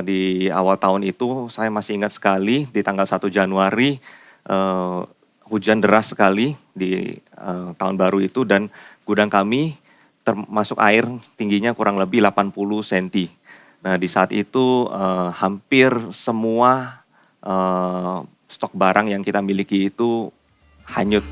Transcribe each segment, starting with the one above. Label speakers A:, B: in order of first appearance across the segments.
A: Di awal tahun itu saya masih ingat sekali di tanggal 1 Januari, eee, hujan deras sekali di, tahun baru itu dan gudang kami termasuk air tingginya kurang lebih 80 senti. Nah di saat itu, hampir semua, stok barang yang kita miliki itu hanyut.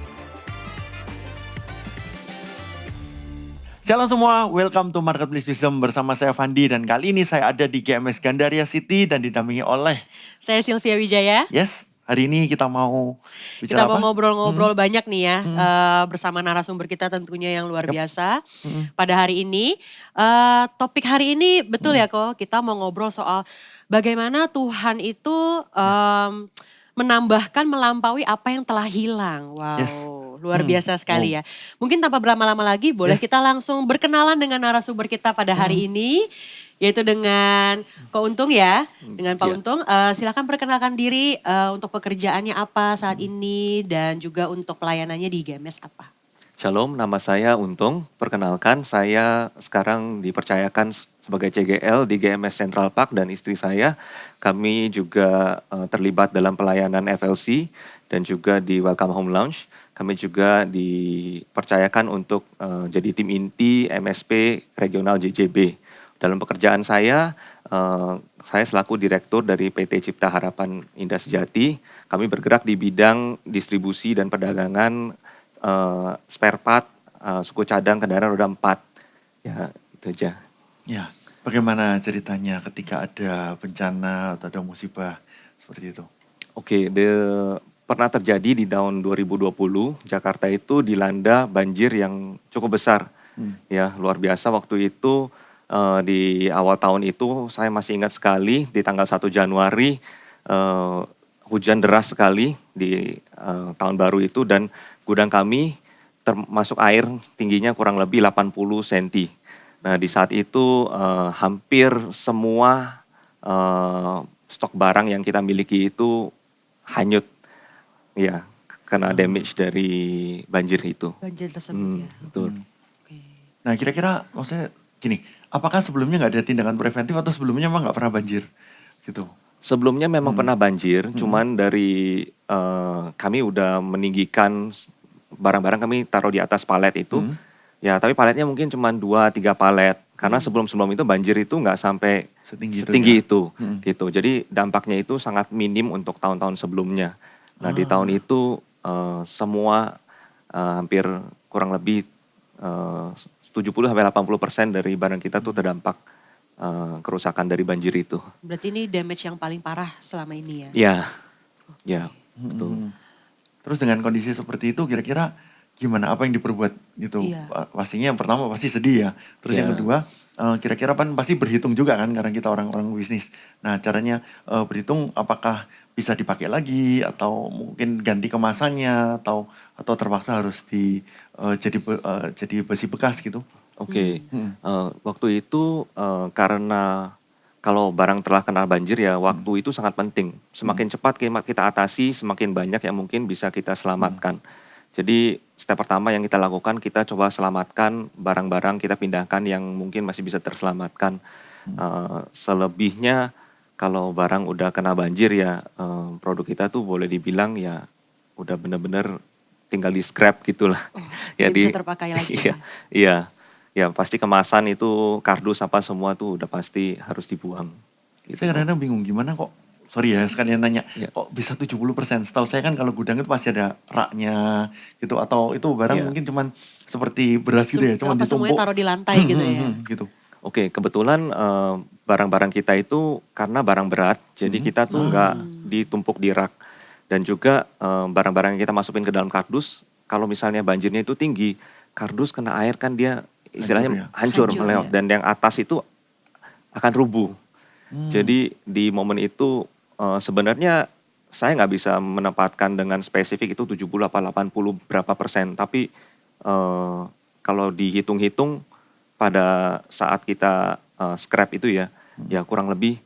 B: Shalom semua, welcome to Marketplace Wisdom bersama saya Fandi dan kali ini saya ada di GMS Gandaria City dan didampingi oleh
C: Saya Sylvia Wijaya.
B: Yes, hari ini kita mau
C: Kita
B: bicara
C: mau
B: apa?
C: ngobrol-ngobrol banyak nih ya
B: Hmm.
C: bersama narasumber kita tentunya yang luar
B: Yap.
C: biasa
B: Hmm.
C: pada hari ini. Topik hari ini betul ya kok kita mau ngobrol soal bagaimana Tuhan itu menambahkan melampaui apa yang telah hilang. Wow.
B: Yes.
C: Luar biasa sekali
B: Wow.
C: ya. Mungkin tanpa berlama-lama lagi boleh
B: Yes.
C: kita langsung berkenalan dengan narasumber kita pada hari ini. Yaitu dengan Ko Untung ya, dengan Pak
A: Iya.
C: Untung. Silakan perkenalkan diri untuk pekerjaannya apa saat ini dan juga untuk pelayanannya di GMS apa.
A: Shalom, nama saya Untung. Perkenalkan, saya sekarang dipercayakan sebagai CGL di GMS Central Park dan istri saya. Kami juga terlibat dalam pelayanan FLC dan juga di Welcome Home Lounge. Kami juga dipercayakan untuk jadi tim inti MSP Regional JJB. Dalam pekerjaan saya selaku direktur dari PT Cipta Harapan Indah Sejati. Kami bergerak di bidang distribusi dan perdagangan spare part, suku cadang kendaraan roda 4. Ya, itu aja.
B: Ya, bagaimana ceritanya ketika ada bencana atau ada musibah seperti itu?
A: Oke, pernah terjadi di tahun 2020, Jakarta itu dilanda banjir yang cukup besar. Ya, luar biasa waktu itu. Di awal tahun itu saya masih ingat sekali di tanggal 1 Januari, hujan deras sekali di tahun baru itu dan gudang kami termasuk air tingginya kurang lebih 80 senti. Nah di saat itu hampir semua stok barang yang kita miliki itu hanyut, ya, kena damage dari banjir itu.
C: Banjir tersebut ya.
A: Betul.
C: Oke.
B: Nah kira-kira maksudnya gini, apakah sebelumnya nggak ada tindakan preventif atau sebelumnya memang nggak pernah banjir gitu?
A: Sebelumnya memang pernah banjir, cuman dari kami udah meninggikan barang-barang kami taruh di atas palet itu. Ya, tapi paletnya mungkin cuma 2-3 palet. Karena sebelum-sebelum itu banjir itu nggak sampai setinggi itu, gitu. Jadi dampaknya itu sangat minim untuk tahun-tahun sebelumnya. Nah di tahun itu semua hampir kurang lebih 70-80% dari barang kita tuh terdampak kerusakan dari banjir itu.
C: Berarti ini damage yang paling parah selama ini ya?
A: Ya, ya, betul.
B: Terus dengan kondisi seperti itu kira-kira gimana, apa yang diperbuat gitu?
C: Iya.
B: Pastinya yang pertama pasti sedih ya. Terus yang
A: Ya.
B: kedua kira-kira kan pasti berhitung juga kan karena kita orang-orang bisnis. Nah caranya berhitung apakah bisa dipakai lagi atau mungkin ganti kemasannya atau terpaksa harus jadi besi bekas gitu.
A: Oke, waktu itu karena kalau barang telah kena banjir ya waktu itu sangat penting. Semakin cepat kita atasi, semakin banyak yang mungkin bisa kita selamatkan. Jadi step pertama yang kita lakukan, kita coba selamatkan barang-barang, kita pindahkan yang mungkin masih bisa terselamatkan. Selebihnya kalau barang udah kena banjir ya produk kita tuh boleh dibilang ya udah bener-bener tinggal di scrap gitulah.
C: Tidak bisa terpakai lagi ya?
A: Iya. Ya pasti kemasan itu, kardus apa semua tuh udah pasti harus dibuang. Gitu.
B: Saya kadang-kadang bingung gimana kok, sorry ya sekalian nanya,
A: Ya.
B: kok bisa 70%? Setahu saya kan kalau gudang itu pasti ada raknya gitu, atau itu barang
A: Ya.
B: mungkin cuman seperti beras gitu ya, cuman
C: Apa semuanya
B: ditumpuk.
C: taruh di lantai gitu ya?
B: Gitu.
A: Oke, kebetulan barang-barang kita itu karena barang berat, jadi kita tuh nggak ditumpuk di rak. Dan juga barang-barang yang kita masukin ke dalam kardus, kalau misalnya banjirnya itu tinggi, kardus kena air kan dia istilahnya hancur melewat.
C: ya.
A: Dan yang atas itu akan rubuh. Jadi di momen itu sebenarnya saya nggak bisa menempatkan dengan spesifik itu 70 apa 80 berapa persen. Tapi kalau dihitung-hitung pada saat kita scrap itu ya kurang lebih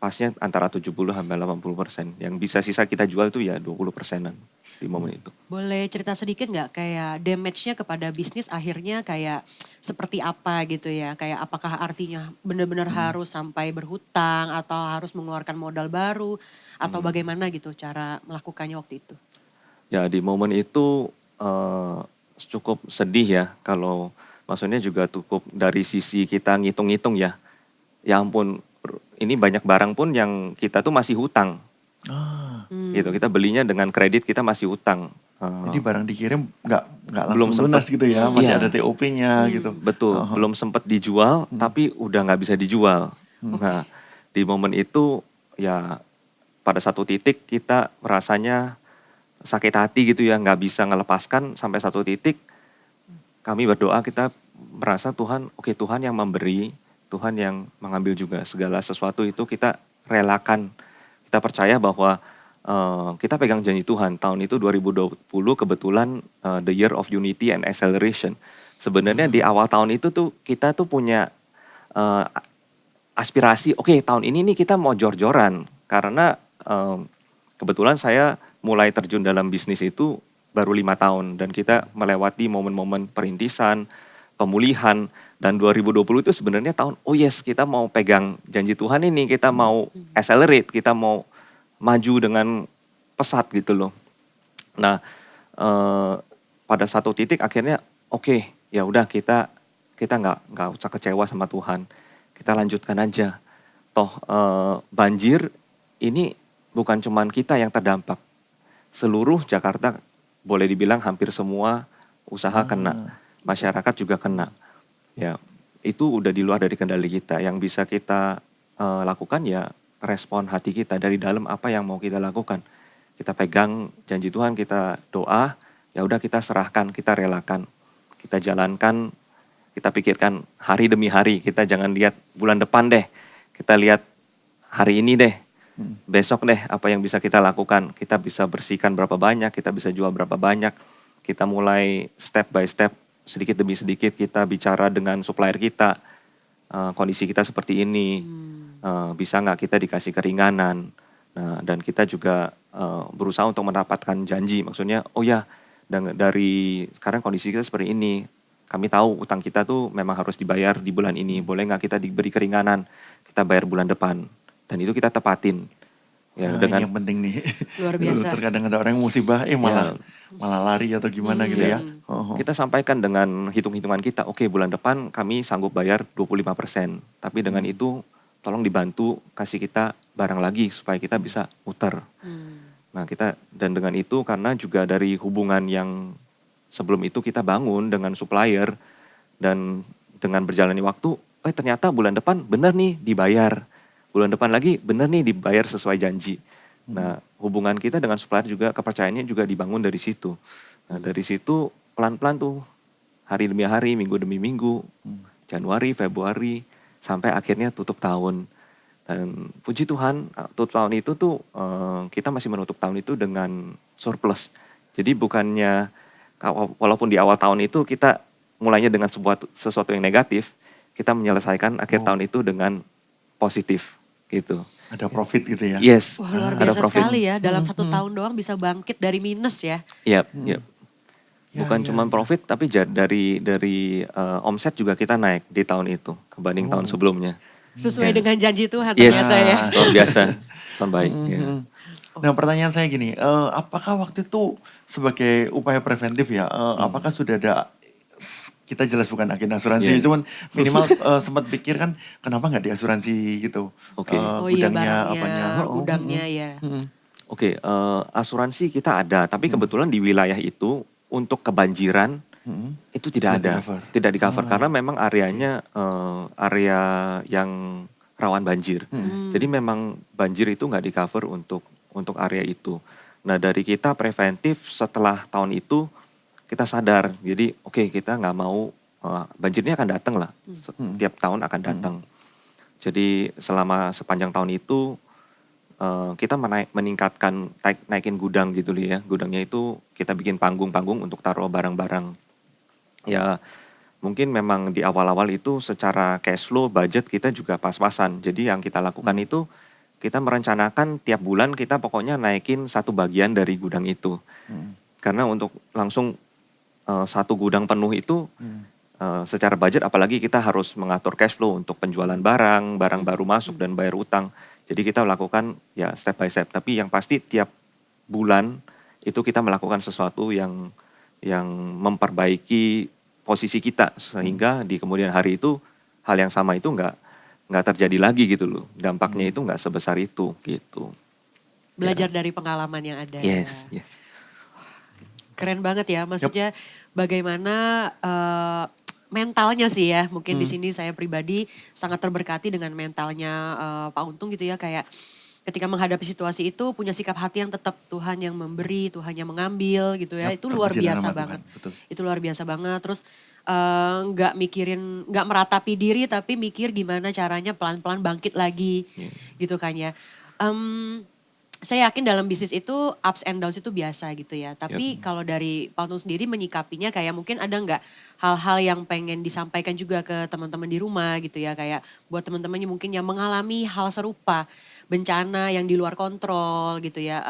A: pasnya antara 70 sampai 80%. Yang bisa sisa kita jual itu ya 20%-an di momen itu.
C: Boleh cerita sedikit nggak kayak damage-nya kepada bisnis akhirnya kayak seperti apa gitu ya? Kayak apakah artinya benar-benar harus sampai berhutang atau harus mengeluarkan modal baru atau bagaimana gitu cara melakukannya waktu itu?
A: Ya di momen itu cukup sedih ya, kalau maksudnya juga cukup dari sisi kita ngitung-ngitung ya. Ya ampun, ini banyak barang pun yang kita tuh masih hutang
B: Ah,
A: gitu. Kita belinya dengan kredit, kita masih hutang.
B: jadi barang dikirim nggak
A: Belum
B: langsung lunas
A: sempet,
B: gitu ya, masih
C: Iya.
B: ada
A: iya
B: TOP-nya gitu.
A: betul,
B: Heeh.
A: belum sempet dijual, tapi udah nggak bisa dijual.
C: Oke.
A: Nah di momen itu ya pada satu titik kita rasanya sakit hati gitu ya, nggak bisa ngelepaskan sampai satu titik kami berdoa, kita merasa Tuhan, oke Tuhan yang memberi, Tuhan yang mengambil juga segala sesuatu itu kita relakan. Kita percaya bahwa kita pegang janji Tuhan. Tahun itu 2020 kebetulan the year of unity and acceleration. Sebenarnya di awal tahun itu tuh kita tuh punya eh, aspirasi, oke tahun ini nih kita mau jor-joran. Karena kebetulan saya mulai terjun dalam bisnis itu baru 5 tahun dan kita melewati momen-momen perintisan, pemulihan, dan 2020 itu sebenarnya tahun, oh yes kita mau pegang janji Tuhan ini, kita mau accelerate, kita mau maju dengan pesat gitu loh. Nah pada satu titik akhirnya oke, ya udah kita nggak usah kecewa sama Tuhan, kita lanjutkan aja. Toh banjir ini bukan cuman kita yang terdampak, seluruh Jakarta boleh dibilang hampir semua usaha kena, masyarakat juga kena. Ya, itu udah di luar dari kendali kita. Yang bisa kita lakukan ya respon hati kita dari dalam, apa yang mau kita lakukan. Kita pegang janji Tuhan, kita doa, ya udah kita serahkan, kita relakan, kita jalankan, kita pikirkan hari demi hari. Kita jangan lihat bulan depan deh, kita lihat hari ini deh. Besok deh apa yang bisa kita lakukan. Kita bisa bersihkan berapa banyak, kita bisa jual berapa banyak. Kita mulai step by step, sedikit demi sedikit kita bicara dengan supplier kita. Kondisi kita seperti ini, bisa nggak kita dikasih keringanan. Nah, dan kita juga berusaha untuk mendapatkan janji. Maksudnya, oh ya dari sekarang kondisi kita seperti ini. Kami tahu utang kita tuh memang harus dibayar di bulan ini. Boleh nggak kita diberi keringanan, kita bayar bulan depan. Dan itu kita tepatin. Ya,
B: Nah, ini
A: dengan
B: yang penting nih.
C: Luar biasa.
B: Terkadang ada orang yang musibah, malah lari atau gimana gitu ya.
A: kita sampaikan dengan hitung-hitungan kita, oke bulan depan kami sanggup bayar 25%. Tapi dengan itu tolong dibantu kasih kita barang lagi supaya kita bisa muter. Nah dan dengan itu karena juga dari hubungan yang sebelum itu kita bangun dengan supplier, dan dengan berjalannya waktu, ternyata bulan depan benar nih dibayar. Bulan depan lagi benar nih dibayar sesuai janji. Nah hubungan kita dengan supplier juga, kepercayaannya juga dibangun dari situ. Nah dari situ pelan-pelan tuh hari demi hari, minggu demi minggu, Januari, Februari, sampai akhirnya tutup tahun. Dan puji Tuhan tutup tahun itu tuh kita masih menutup tahun itu dengan surplus. Jadi bukannya, walaupun di awal tahun itu kita mulainya dengan sesuatu yang negatif, kita menyelesaikan akhir tahun itu dengan positif gitu.
B: Ada profit gitu ya.
A: Yes,
C: Wah luar
A: ada
C: biasa
A: profit.
C: sekali ya, dalam 1 tahun doang bisa bangkit dari minus ya.
A: Yep.
B: Ya,
A: Bukan cuma profit, tapi dari omset juga kita naik di tahun itu kebanding tahun sebelumnya.
C: Sesuai dengan janji Tuhan
A: Yes,
C: ternyata ya.
A: luar biasa, Tuhan baik. Ya.
B: Nah pertanyaan saya gini, apakah waktu itu sebagai upaya preventif ya, apakah sudah ada, kita jelas bukan agen asuransi,
A: Yeah.
B: cuman minimal sempat pikir kan kenapa nggak diasuransi gitu,
A: Oke.
C: Oh iya
B: gudangnya,
C: barangnya,
B: apanya.
C: gudangnya ya.
A: Oke, asuransi kita ada, tapi kebetulan di wilayah itu untuk kebanjiran itu tidak ada, tidak di cover karena memang areanya area yang rawan banjir. Jadi memang banjir itu nggak di cover untuk area itu. Nah dari kita preventif setelah tahun itu kita sadar, jadi oke, kita nggak mau banjirnya akan datang lah, tiap tahun akan datang. Jadi sepanjang tahun itu kita meningkatkan naikin gudang gitu ya. Gudangnya itu kita bikin panggung-panggung untuk taruh barang-barang. Ya mungkin memang di awal-awal itu secara cash flow budget kita juga pas-pasan. Jadi yang kita lakukan itu kita merencanakan tiap bulan kita pokoknya naikin satu bagian dari gudang itu. Karena untuk langsung satu gudang penuh itu secara budget, apalagi kita harus mengatur cash flow untuk penjualan barang baru masuk dan bayar utang. Jadi kita lakukan ya step by step. Tapi yang pasti tiap bulan itu kita melakukan sesuatu yang memperbaiki posisi kita sehingga di kemudian hari itu hal yang sama itu nggak terjadi lagi gitu loh. Dampaknya itu nggak sebesar itu gitu.
C: Belajar dari pengalaman yang ada.
A: Yes.
C: Keren banget ya, maksudnya bagaimana mentalnya sih ya. Mungkin di sini saya pribadi sangat terberkati dengan mentalnya Pak Untung gitu ya, kayak ketika menghadapi situasi itu punya sikap hati yang tetap Tuhan yang memberi, Tuhan yang mengambil gitu ya. Itu luar biasa banget. Itu luar biasa banget. Terus nggak meratapi diri tapi mikir gimana caranya pelan-pelan bangkit lagi gitu kan ya. Saya yakin dalam bisnis itu ups and downs itu biasa gitu ya. Tapi kalau dari Pak Untung sendiri menyikapinya kayak mungkin ada nggak hal-hal yang pengen disampaikan juga ke teman-teman di rumah gitu ya. Kayak buat teman-teman yang mungkin yang mengalami hal serupa. Bencana yang di luar kontrol gitu ya.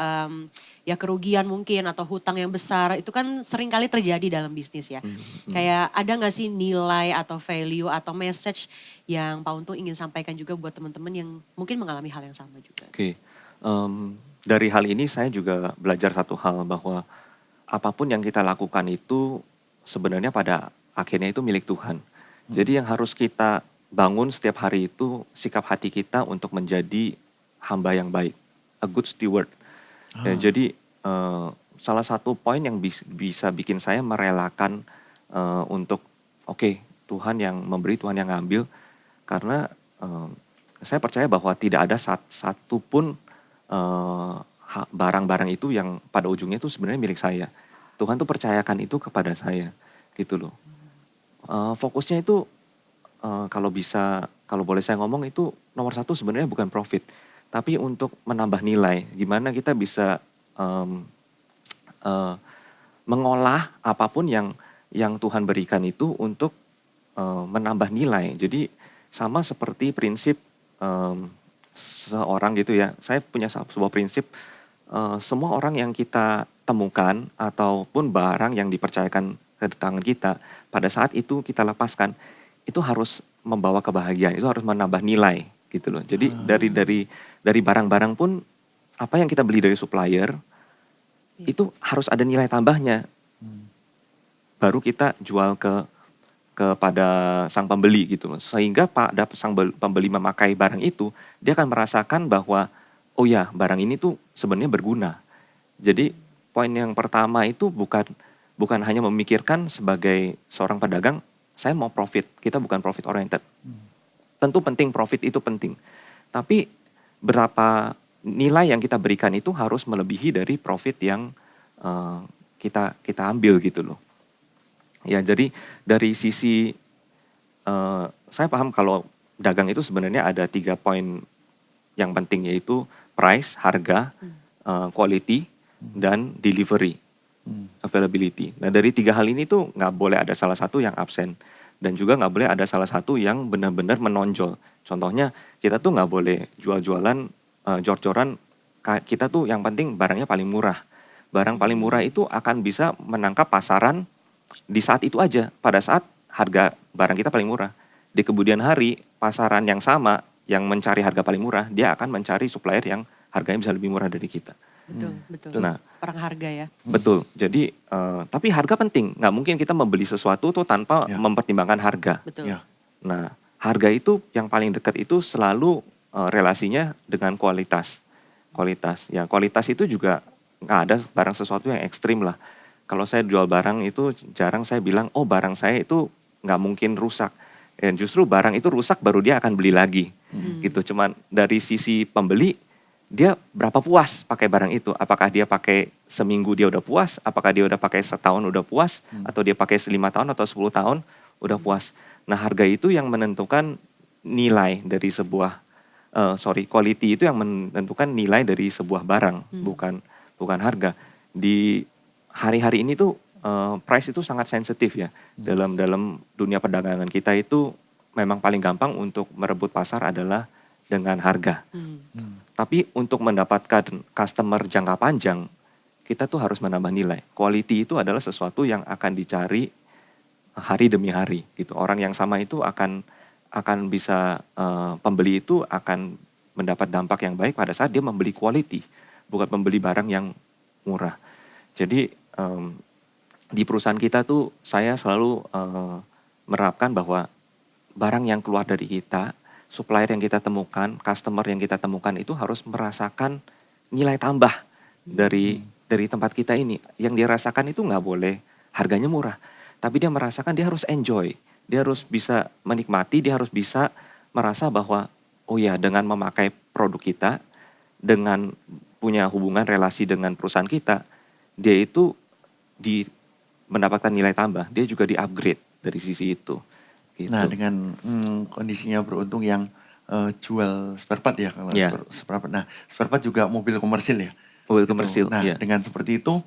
C: Ya kerugian mungkin atau hutang yang besar itu kan sering kali terjadi dalam bisnis ya. Kayak ada nggak sih nilai atau value atau message yang Pak Untung ingin sampaikan juga buat teman-teman yang mungkin mengalami hal yang sama juga.
A: Oke. Dari hal ini saya juga belajar satu hal bahwa apapun yang kita lakukan itu sebenarnya pada akhirnya itu milik Tuhan. Jadi yang harus kita bangun setiap hari itu sikap hati kita untuk menjadi hamba yang baik, a good steward. Ya, jadi salah satu poin yang bisa bikin saya merelakan untuk Tuhan yang memberi, Tuhan yang ngambil, karena saya percaya bahwa tidak ada satu pun barang-barang itu yang pada ujungnya itu sebenarnya milik saya. Tuhan tuh percayakan itu kepada saya, gitu loh. Fokusnya itu kalau boleh saya ngomong itu nomor satu sebenarnya bukan profit, tapi untuk menambah nilai. Gimana kita bisa mengolah apapun yang Tuhan berikan itu untuk menambah nilai. Jadi sama seperti prinsip seorang gitu ya. Saya punya sebuah prinsip, semua orang yang kita temukan ataupun barang yang dipercayakan ke tangan kita, pada saat itu kita lepaskan, itu harus membawa kebahagiaan, itu harus menambah nilai gitu loh. Jadi dari barang-barang pun apa yang kita beli dari supplier itu harus ada nilai tambahnya. Baru kita jual kepada sang pembeli gitu loh. Sehingga pada sang pembeli memakai barang itu, dia akan merasakan bahwa oh ya, barang ini tuh sebenarnya berguna. Jadi poin yang pertama itu bukan hanya memikirkan sebagai seorang pedagang, saya mau profit. Kita bukan profit oriented. Tentu penting, profit itu penting. Tapi berapa nilai yang kita berikan itu harus melebihi dari profit yang kita ambil gitu loh. Ya, jadi dari sisi saya paham kalau dagang itu sebenarnya ada 3 poin yang penting, yaitu price, harga, quality, dan delivery, availability. Nah dari 3 hal ini tuh nggak boleh ada salah satu yang absen, dan juga nggak boleh ada salah satu yang benar-benar menonjol. Contohnya kita tuh nggak boleh jual-jualan jor-joran, kita tuh yang penting barangnya paling murah. Barang paling murah itu akan bisa menangkap pasaran di saat itu aja, pada saat harga barang kita paling murah. Di kemudian hari, pasaran yang sama, yang mencari harga paling murah, dia akan mencari supplier yang harganya bisa lebih murah dari kita.
C: Betul.
A: Nah,
C: perang harga ya.
A: Betul. Jadi, tapi harga penting. Nggak mungkin kita membeli sesuatu tuh tanpa mempertimbangkan harga.
C: Betul.
A: Nah, harga itu yang paling dekat itu selalu relasinya dengan kualitas. Ya, kualitas itu juga nggak ada barang sesuatu yang ekstrim lah. Kalau saya jual barang itu jarang saya bilang, oh barang saya itu nggak mungkin rusak. Dan justru barang itu rusak baru dia akan beli lagi. Gitu. Cuman dari sisi pembeli, dia berapa puas pakai barang itu. Apakah dia pakai seminggu dia udah puas, apakah dia udah pakai setahun udah puas, atau dia pakai 5 tahun atau 10 tahun udah puas. Nah harga itu yang menentukan nilai dari sebuah, quality itu yang menentukan nilai dari sebuah barang, bukan harga. Di hari-hari ini tuh price itu sangat sensitif ya. Dalam dunia perdagangan kita itu memang paling gampang untuk merebut pasar adalah dengan harga. Tapi untuk mendapatkan customer jangka panjang, kita tuh harus menambah nilai. Quality itu adalah sesuatu yang akan dicari hari demi hari gitu. Orang yang sama itu akan bisa pembeli itu akan mendapat dampak yang baik pada saat dia membeli quality, bukan membeli barang yang murah. Jadi di perusahaan kita tuh saya selalu menerapkan bahwa barang yang keluar dari kita, supplier yang kita temukan, customer yang kita temukan itu harus merasakan nilai tambah dari tempat kita ini. Yang dia rasakan itu nggak boleh harganya murah, tapi dia merasakan, dia harus enjoy, dia harus bisa menikmati, dia harus bisa merasa bahwa oh ya, dengan memakai produk kita, dengan punya hubungan relasi dengan perusahaan kita, dia itu mendapatkan nilai tambah, dia juga di-upgrade dari sisi itu. Gitu.
B: Nah dengan kondisinya beruntung yang jual spare part ya kalau
A: Ya.
B: spare part. Nah spare part juga mobil komersil ya.
A: Mobil
B: Gitu.
A: komersil,
B: Nah
A: ya.
B: dengan seperti itu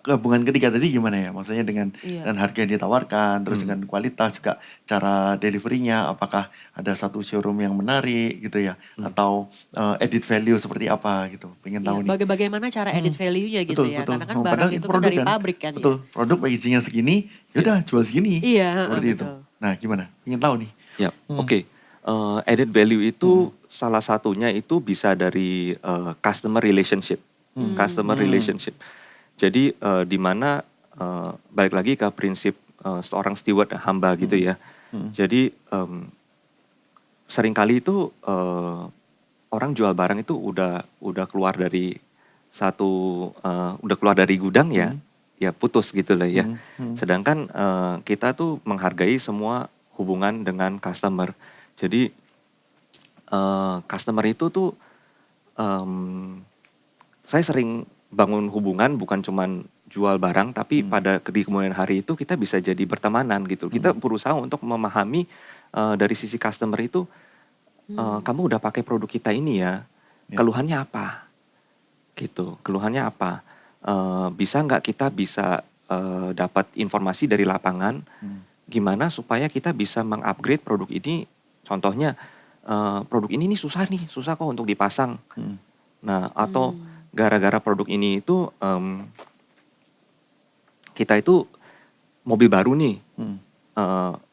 B: gabungan ketiga tadi gimana ya? Maksudnya dengan harga yang ditawarkan, terus dengan kualitas juga cara deliverynya, apakah ada satu showroom yang menarik gitu ya, atau edit value seperti apa gitu? Pengen tahu nih.
C: Bagaimana cara edit value-nya gitu
B: Betul
C: ya.
B: betul.
C: Karena kan
B: Oh,
C: barang
B: padahal
C: itu kan
B: produk
C: dari
B: kan,
C: pabrik kan ya.
B: betul. Produk packagingnya segini, yaudah jual segini,
C: Iya,
B: seperti itu.
C: betul.
B: Nah gimana? Pengen tahu nih.
A: Ya, oke. Added value itu salah satunya itu bisa dari customer relationship. Customer relationship. Jadi di mana balik lagi ke prinsip seorang steward hamba gitu ya. Jadi seringkali itu orang jual barang itu udah keluar dari udah keluar dari gudang ya, ya putus gitu lah ya. Sedangkan kita tuh menghargai semua hubungan dengan customer. Jadi customer itu tuh saya sering bangun hubungan bukan cuman jual barang, tapi di kemudian hari itu kita bisa jadi bertemanan gitu. Kita berusaha untuk memahami dari sisi customer itu, kamu udah pakai produk kita ini ya, keluhannya apa? Gitu, keluhannya apa? Bisa nggak kita bisa dapat informasi dari lapangan, gimana supaya kita bisa mengupgrade produk ini? Contohnya produk ini nih susah kok untuk dipasang. Nah, atau gara-gara produk ini itu kita itu mobil baru nih,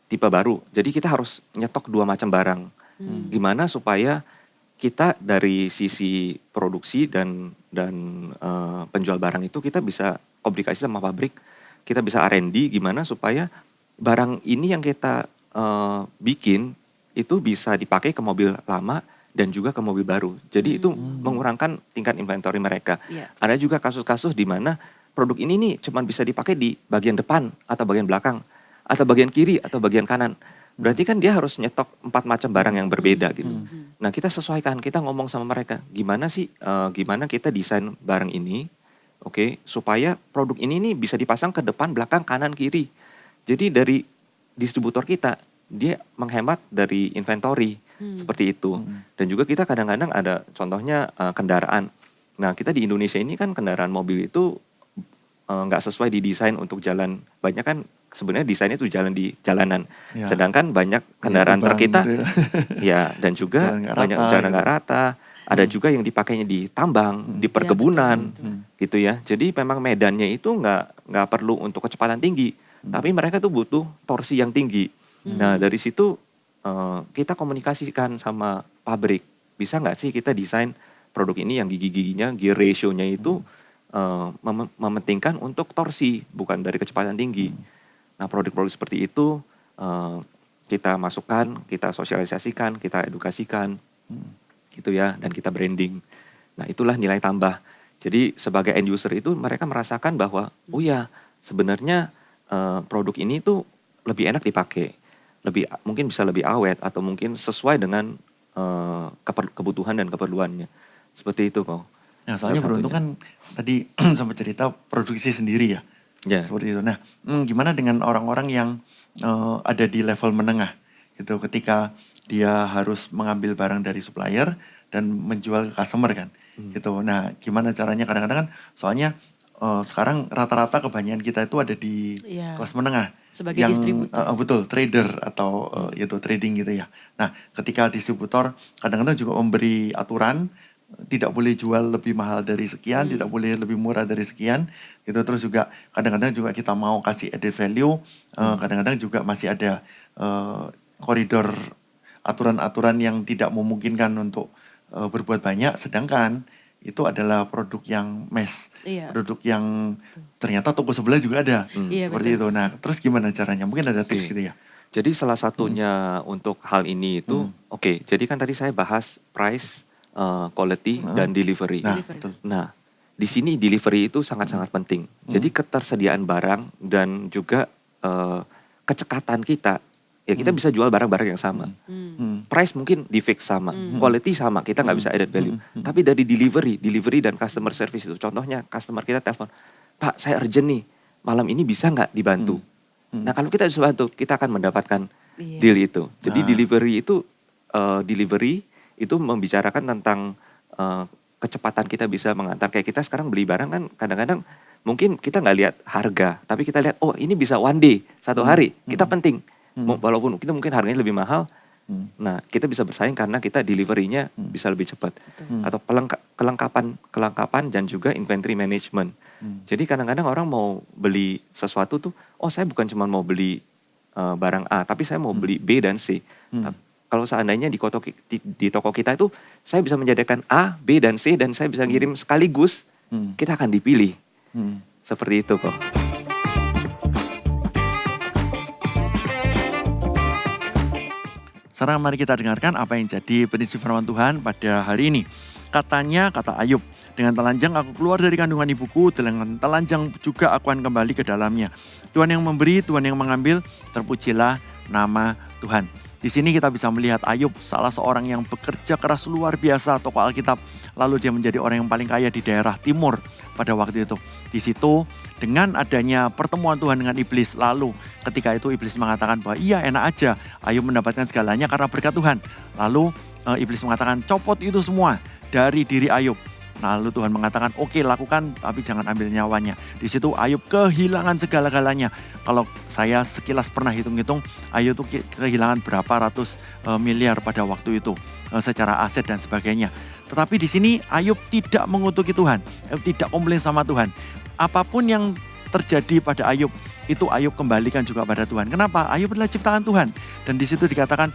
A: tipe baru. Jadi kita harus nyetok 2 macam barang. Gimana supaya kita dari sisi produksi dan penjual barang itu kita bisa komunikasi sama pabrik, kita bisa R&D gimana supaya barang ini yang kita bikin itu bisa dipakai ke mobil lama dan juga ke mobil baru. Jadi itu mengurangkan tingkat inventory mereka. Ada juga kasus-kasus di mana produk ini nih cuma bisa dipakai di bagian depan atau bagian belakang atau bagian kiri atau bagian kanan. Berarti kan dia harus nyetok 4 macam barang yang berbeda gitu. Nah kita sesuaikan, kita ngomong sama mereka, gimana kita desain barang ini, oke, supaya produk ini nih bisa dipasang ke depan, belakang, kanan, kiri. Jadi dari distributor kita, dia menghemat dari inventory, seperti itu. Dan juga kita kadang-kadang ada contohnya kendaraan. Nah kita di Indonesia ini kan kendaraan mobil itu nggak sesuai didesain untuk jalan. Banyak kan sebenarnya desainnya itu jalan di jalanan.
B: Ya.
A: Sedangkan banyak kendaraan truk kita,
B: gitu
A: ya dan juga
B: Jalan nggak
A: banyak
B: rata
A: jalan
B: gitu.
A: nggak rata. Ada juga yang dipakainya di tambang, di perkebunan, gitu ya. Jadi memang medannya itu nggak perlu untuk kecepatan tinggi, tapi mereka tuh butuh torsi yang tinggi. Nah dari situ kita komunikasikan sama pabrik, bisa nggak sih kita desain produk ini yang gigi-giginya, gear ratio-nya itu mementingkan untuk torsi, bukan dari kecepatan tinggi. Nah produk-produk seperti itu kita masukkan, kita sosialisasikan, kita edukasikan, gitu ya, dan kita branding. Nah itulah nilai tambah. Jadi sebagai end user itu mereka merasakan bahwa, oh ya sebenarnya produk ini tuh lebih enak dipakai, mungkin bisa lebih awet atau mungkin sesuai dengan kebutuhan dan keperluannya. Seperti itu kok.
B: Nah soalnya beruntung kan tadi sempat cerita produksi sendiri ya.
A: Ya.
B: Seperti itu. Nah gimana dengan orang-orang yang ada di level menengah gitu, ketika dia harus mengambil barang dari supplier dan menjual ke customer kan gitu. Nah gimana caranya, kadang-kadang kan soalnya sekarang rata-rata kebanyakan kita itu ada di
C: Iya,
B: kelas menengah
C: sebagai
B: yang
C: distributor.
B: betul trader atau itu trading gitu ya. Nah, ketika distributor kadang-kadang juga memberi aturan tidak boleh jual lebih mahal dari sekian, tidak boleh lebih murah dari sekian, gitu. Terus juga kadang-kadang juga kita mau kasih added value, kadang-kadang juga masih ada koridor aturan-aturan yang tidak memungkinkan untuk berbuat banyak, sedangkan itu adalah produk yang mass,
C: Iya,
B: produk yang ternyata toko sebelah juga ada,
C: iya
B: seperti
C: betul.
B: itu. Nah, terus gimana caranya? Mungkin ada tips
A: Oke.
B: gitu ya?
A: Jadi salah satunya untuk hal ini itu, oke, jadi kan tadi saya bahas price, quality, dan delivery.
B: Nah,
C: Delivery.
B: betul.
A: Nah, di sini delivery itu sangat-sangat penting. Jadi ketersediaan barang dan juga kecekatan kita, ya kita bisa jual barang-barang yang sama. Price mungkin di fix sama, quality sama, kita nggak bisa added value. Tapi dari delivery dan customer service itu, contohnya customer kita telepon, Pak saya urgent nih, malam ini bisa nggak dibantu? Nah kalau kita bisa bantu, kita akan mendapatkan
C: Iya.
A: deal itu. Jadi
B: Nah.
A: delivery itu membicarakan tentang kecepatan kita bisa mengantar. Kayak kita sekarang beli barang kan kadang-kadang mungkin kita nggak lihat harga, tapi kita lihat oh ini bisa one day, satu hari. Kita penting. Walaupun kita mungkin harganya lebih mahal, nah kita bisa bersaing karena kita delivery-nya bisa lebih cepat. Atau kelengkapan dan juga inventory management. Jadi kadang-kadang orang mau beli sesuatu tuh, oh saya bukan cuma mau beli barang A, tapi saya mau beli B dan C. Kalau seandainya di toko kita itu, saya bisa menjadikan A, B, dan C, dan saya bisa ngirim sekaligus, kita akan dipilih. Seperti itu kok.
B: Sekarang mari kita dengarkan apa yang jadi prinsip firman Tuhan pada hari ini. Katanya, kata Ayub, dengan telanjang aku keluar dari kandungan ibuku, dengan telanjang juga aku akan kembali ke dalamnya. Tuhan yang memberi, Tuhan yang mengambil, terpujilah nama Tuhan. Di sini kita bisa melihat Ayub, salah seorang yang bekerja keras luar biasa tokoh Alkitab. Lalu dia menjadi orang yang paling kaya di daerah timur pada waktu itu. Di situ dengan adanya pertemuan Tuhan dengan iblis, lalu ketika itu iblis mengatakan bahwa iya enak aja Ayub mendapatkan segalanya karena berkat Tuhan. Lalu iblis mengatakan copot itu semua dari diri Ayub. Lalu Tuhan mengatakan, oke lakukan tapi jangan ambil nyawanya. Di situ Ayub kehilangan segala-galanya. Kalau saya sekilas pernah hitung-hitung, Ayub itu kehilangan berapa ratus miliar pada waktu itu secara aset dan sebagainya. Tetapi di sini Ayub tidak mengutuki Tuhan, tidak komplain sama Tuhan. Apapun yang terjadi pada Ayub, itu Ayub kembalikan juga pada Tuhan. Kenapa? Ayub adalah ciptaan Tuhan. Dan di situ dikatakan,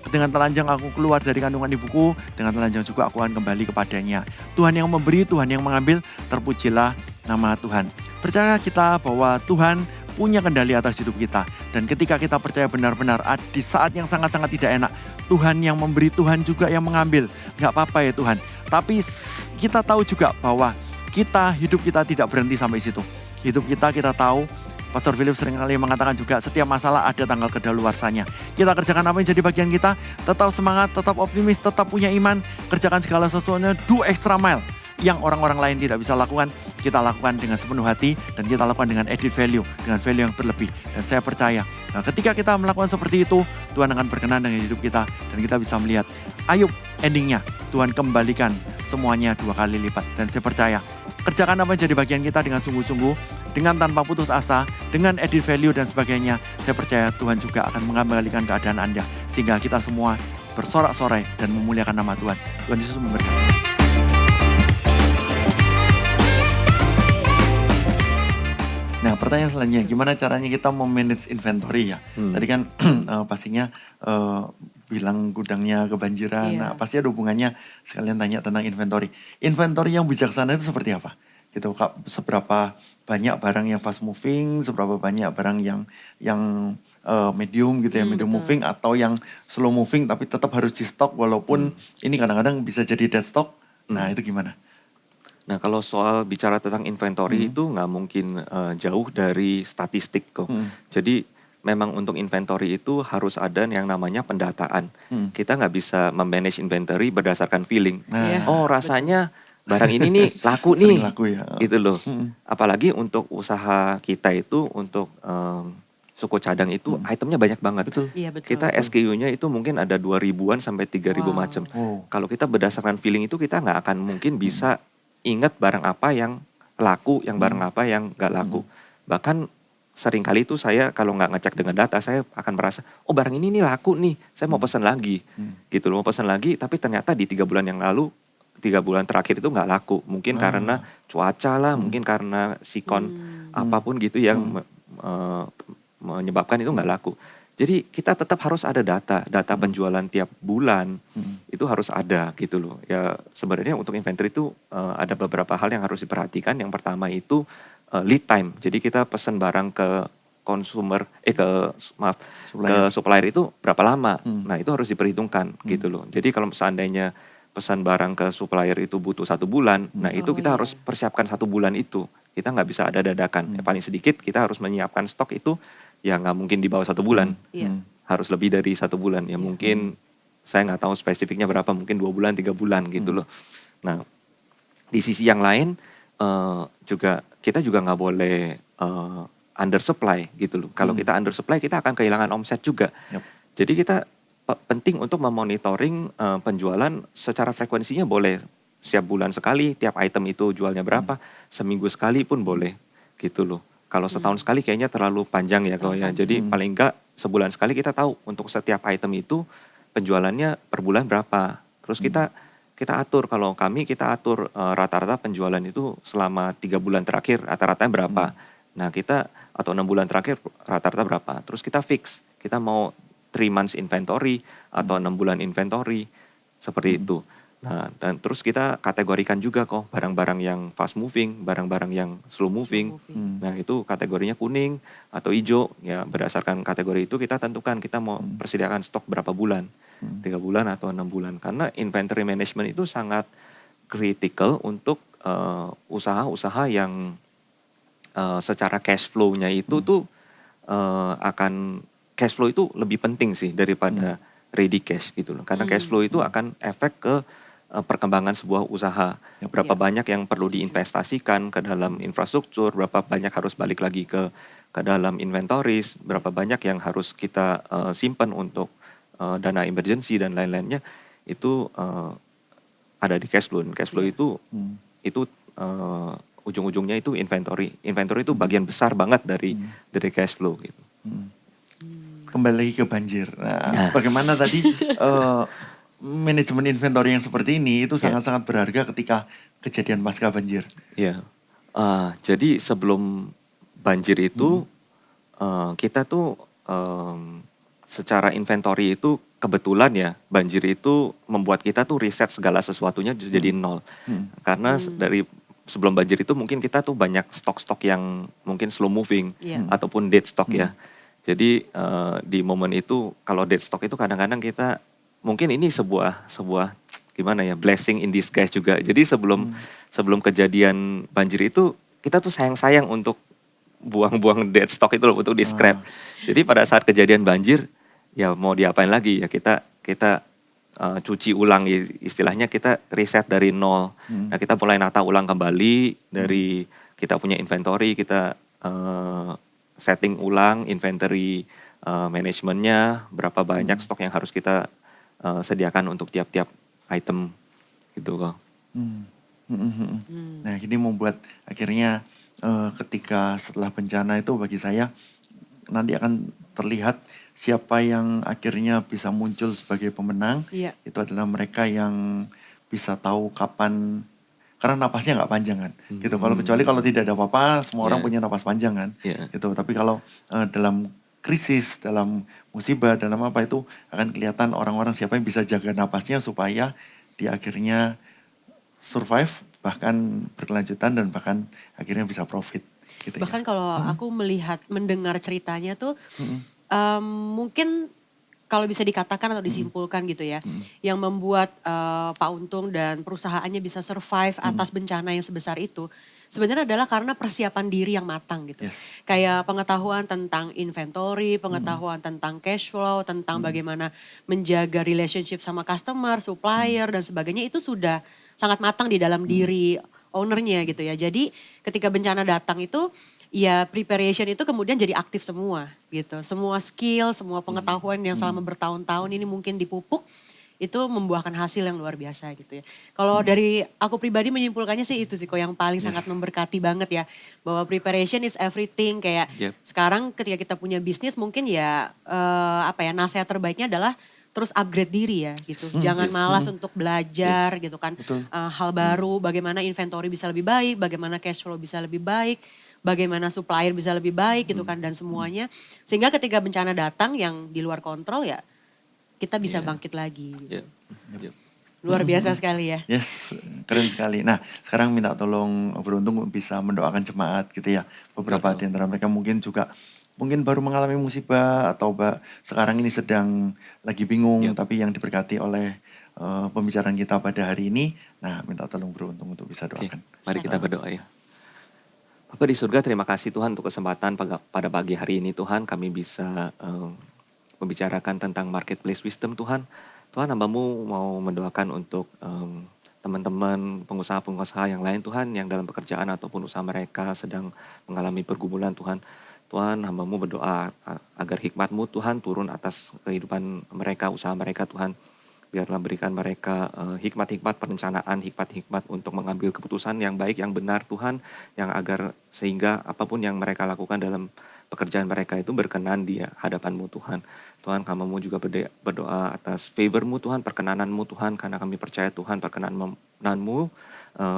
B: dengan telanjang aku keluar dari kandungan ibuku, dengan telanjang juga aku akan kembali kepadanya. Tuhan yang memberi, Tuhan yang mengambil, terpujilah nama Tuhan. Percaya kita bahwa Tuhan punya kendali atas hidup kita. Dan ketika kita percaya benar-benar di saat yang sangat-sangat tidak enak, Tuhan yang memberi, Tuhan juga yang mengambil. Gak apa-apa ya Tuhan. Tapi kita tahu juga bahwa hidup kita tidak berhenti sampai situ. Hidup kita tahu, Pastor Philip seringkali mengatakan juga setiap masalah ada tanggal kedaluarsanya. Kita kerjakan apa yang jadi bagian kita, tetap semangat, tetap optimis, tetap punya iman, kerjakan segala sesuatunya, do extra mile. Yang orang-orang lain tidak bisa lakukan, kita lakukan dengan sepenuh hati dan kita lakukan dengan added value, dengan value yang berlebih. Dan saya percaya, nah ketika kita melakukan seperti itu, Tuhan akan berkenan dengan hidup kita dan kita bisa melihat Ayub endingnya, Tuhan kembalikan semuanya 2 kali lipat. Dan saya percaya, kerjakan apa yang jadi bagian kita dengan sungguh-sungguh, dengan tanpa putus asa, dengan added value dan sebagainya. Saya percaya Tuhan juga akan mengembalikan keadaan Anda. Sehingga kita semua bersorak-sorai dan memuliakan nama Tuhan. Tuhan Yesus memberkati. Nah pertanyaan selanjutnya, gimana caranya kita memanage inventory ya? Tadi kan pastinya bilang gudangnya kebanjiran,
C: Iya.
B: nah pasti ada hubungannya sekalian tanya tentang inventory. Inventory yang bijaksana itu seperti apa? Gitu Kak, seberapa banyak barang yang fast moving, seberapa banyak barang yang medium gitu ya, medium
C: Betul.
B: moving atau yang slow moving tapi tetap harus di stok walaupun ini kadang-kadang bisa jadi dead stock. Nah itu gimana?
A: Nah kalau soal bicara tentang inventory itu nggak mungkin jauh dari statistik kok. Jadi memang untuk inventory itu harus ada yang namanya pendataan. Kita nggak bisa memanage inventory berdasarkan feeling.
C: Iya,
A: Oh rasanya barang ini nih laku nih,
B: Sering laku ya.
A: gitu loh. Apalagi untuk usaha kita itu untuk suku cadang itu itemnya banyak banget.
B: Betul.
C: Iya betul.
A: Kita SKU-nya itu mungkin ada 2.000-an sampai 3.000
C: Wow.
A: macam.
B: Oh.
A: Kalau kita berdasarkan feeling itu kita nggak akan mungkin bisa ingat barang apa yang laku, yang barang apa yang nggak laku. Bahkan seringkali itu saya kalau nggak ngecek dengan data, saya akan merasa, oh barang ini nih laku nih, saya mau pesan lagi. Gitu loh, mau pesan lagi, tapi ternyata di 3 bulan yang lalu, 3 bulan terakhir itu nggak laku. Mungkin karena cuaca lah, mungkin karena sikon apapun gitu yang menyebabkan itu nggak laku. Jadi kita tetap harus ada data penjualan tiap bulan itu harus ada gitu loh. Ya sebenarnya untuk inventory itu ada beberapa hal yang harus diperhatikan. Yang pertama itu lead time. Jadi kita pesan barang ke consumer, ke supplier itu berapa lama. Nah itu harus diperhitungkan gitu loh. Jadi kalau seandainya pesan barang ke supplier itu butuh 1 bulan, nah itu kita harus persiapkan 1 bulan itu. Kita nggak bisa ada dadakan. Ya, paling sedikit kita harus menyiapkan stok itu ya nggak mungkin di bawah 1 bulan. Harus lebih dari 1 bulan. Ya mungkin saya nggak tahu spesifiknya berapa, mungkin 2 bulan, 3 bulan gitu loh. Nah di sisi yang lain juga kita juga nggak boleh undersupply gitu loh. Kalau kita undersupply kita akan kehilangan omset juga. Jadi kita penting untuk memonitoring penjualan secara frekuensinya boleh setiap bulan sekali, tiap item itu jualnya berapa, seminggu sekali pun boleh gitu loh. Kalau setahun sekali kayaknya terlalu panjang ya kok ya. Jadi paling enggak sebulan sekali kita tahu untuk setiap item itu penjualannya per bulan berapa. Terus kita atur, kalau kami kita atur rata-rata penjualan itu selama 3 bulan terakhir rata-ratanya berapa. Nah kita atau 6 bulan terakhir rata-rata berapa. Terus kita fix, kita mau 3 months inventory atau 6 bulan inventory seperti itu. Nah dan terus kita kategorikan juga kok barang-barang yang fast moving, barang-barang yang slow moving. Nah itu kategorinya kuning atau hijau ya, berdasarkan kategori itu kita tentukan kita mau persediakan stok berapa bulan, 3 bulan atau 6 bulan. Karena inventory management itu sangat critical untuk usaha-usaha yang secara cash flow-nya itu tuh akan cash flow itu lebih penting sih daripada ready cash gitu loh. Karena cash flow itu akan efek ke perkembangan sebuah usaha. Berapa banyak yang perlu diinvestasikan ke dalam infrastruktur, berapa banyak harus balik lagi ke dalam inventories, berapa banyak yang harus kita simpan untuk dana emergency dan lain-lainnya, itu ada di cash flow. Dan cash flow itu ujung-ujungnya itu inventory. Inventory itu bagian besar banget dari cash flow gitu.
B: Kembali lagi ke banjir. Nah, bagaimana tadi manajemen inventory yang seperti ini itu sangat-sangat berharga ketika kejadian pasca banjir.
A: Iya. Jadi sebelum banjir itu kita tuh secara inventory itu kebetulan ya banjir itu membuat kita tuh riset segala sesuatunya jadi nol. Karena dari sebelum banjir itu mungkin kita tuh banyak stok-stok yang mungkin slow moving ataupun dead stock ya. Jadi di momen itu kalau dead stock itu kadang-kadang kita mungkin ini sebuah gimana ya, blessing in disguise juga. Jadi sebelum kejadian banjir itu kita tuh sayang-sayang untuk buang-buang dead stock itu loh, untuk di scrap. Jadi pada saat kejadian banjir ya mau diapain lagi ya, kita cuci ulang, istilahnya kita riset dari nol. Nah kita mulai nata ulang kembali dari kita punya inventory, kita setting ulang inventory manajemennya, berapa banyak stok yang harus kita sediakan untuk tiap-tiap item gitu kok.
B: Nah ini membuat akhirnya ketika setelah bencana itu bagi saya nanti akan terlihat siapa yang akhirnya bisa muncul sebagai pemenang. Itu adalah mereka yang bisa tahu kapan, karena napasnya nggak panjang kan, gitu. Kecuali kalau tidak ada apa-apa, semua orang punya napas panjang kan, gitu. Tapi kalau dalam krisis, dalam musibah, dalam apa itu akan kelihatan orang-orang siapa yang bisa jaga napasnya supaya di akhirnya survive, bahkan berkelanjutan dan bahkan akhirnya bisa profit. Gitu
C: bahkan kalau aku mendengar ceritanya tuh mungkin kalau bisa dikatakan atau disimpulkan gitu ya, yang membuat Pak Untung dan perusahaannya bisa survive atas bencana yang sebesar itu, sebenarnya adalah karena persiapan diri yang matang gitu. Kayak pengetahuan tentang inventory, pengetahuan tentang cash flow, tentang bagaimana menjaga relationship sama customer, supplier dan sebagainya, itu sudah sangat matang di dalam diri ownernya gitu ya. Jadi ketika bencana datang itu, ya preparation itu kemudian jadi aktif semua gitu. Semua skill, semua pengetahuan yang selama bertahun-tahun ini mungkin dipupuk, itu membuahkan hasil yang luar biasa gitu ya. Kalau dari aku pribadi menyimpulkannya sih itu sih kok yang paling sangat memberkati banget ya. Bahwa preparation is everything, kayak
A: Yep.
C: sekarang ketika kita punya bisnis mungkin ya nasihat terbaiknya adalah terus upgrade diri ya gitu. Jangan
A: Yes.
C: malas untuk belajar gitu kan.
B: Betul.
C: Hal baru, bagaimana inventory bisa lebih baik, bagaimana cash flow bisa lebih baik, bagaimana supplier bisa lebih baik gitu kan dan semuanya. Sehingga ketika bencana datang yang di luar kontrol ya kita bisa
A: Iya.
C: bangkit lagi. Gitu.
A: Yep. Yep.
C: Luar biasa sekali ya.
B: Yes, keren sekali. Nah, sekarang minta tolong Beruntung bisa mendoakan jemaat gitu ya. Beberapa di antara mereka mungkin juga mungkin baru mengalami musibah atau sekarang ini sedang lagi bingung,
A: Yep.
B: tapi yang diberkati oleh pembicaraan kita pada hari ini. Nah, minta tolong Beruntung untuk bisa
A: Oke,
B: doakan.
A: mari kita berdoa ya. Bapa di surga, terima kasih Tuhan untuk kesempatan pada pagi hari ini Tuhan kami bisa membicarakan tentang marketplace wisdom Tuhan. Tuhan, hamba-Mu mau mendoakan untuk teman-teman pengusaha-pengusaha yang lain Tuhan yang dalam pekerjaan ataupun usaha mereka sedang mengalami pergumulan Tuhan. Tuhan, hamba-Mu berdoa agar hikmat-Mu Tuhan turun atas kehidupan mereka, usaha mereka Tuhan. Biarlah berikan mereka hikmat-hikmat perencanaan, hikmat-hikmat untuk mengambil keputusan yang baik, yang benar Tuhan, yang agar sehingga apapun yang mereka lakukan dalam pekerjaan mereka itu berkenan di hadapan-Mu Tuhan. Tuhan, hamba-Mu juga berdoa atas favor-Mu Tuhan, perkenanan-Mu Tuhan, karena kami percaya Tuhan perkenanan-Mu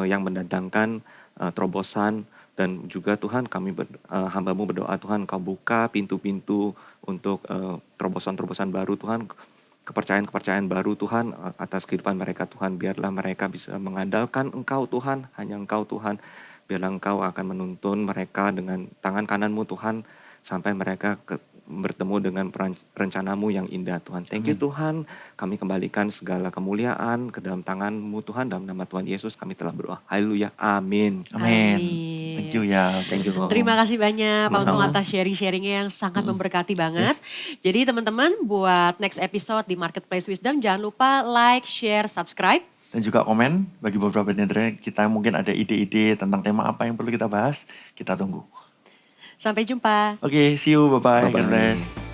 A: yang mendatangkan terobosan, dan juga Tuhan hamba-Mu berdoa Tuhan, Kau buka pintu-pintu untuk terobosan-terobosan baru Tuhan, kepercayaan-kepercayaan baru Tuhan atas kehidupan mereka Tuhan. Biarlah mereka bisa mengandalkan Engkau Tuhan, hanya Engkau Tuhan. Biarlah Engkau akan menuntun mereka dengan tangan kanan-Mu Tuhan, sampai mereka bertemu dengan rencana-Mu yang indah Tuhan. Thank you Tuhan, kami kembalikan segala kemuliaan ke dalam tangan-Mu Tuhan, dalam nama Tuhan Yesus kami telah berdoa. Haleluya, amin.
B: Amin.
C: Amin.
B: Thank you ya.
A: Thank you,
B: Beruntung.
C: Terima kasih banyak Pak Untung
A: Sama-sama.
C: atas sharing-sharingnya yang sangat memberkati banget. Jadi teman-teman buat next episode di Marketplace Wisdom jangan lupa like, share, subscribe.
B: Dan juga komen bagi beberapa di antara kita mungkin ada ide-ide tentang tema apa yang perlu kita bahas. Kita tunggu.
C: Sampai jumpa.
B: Oke, see you. Bye-bye. God
A: Bye-bye.
B: bless.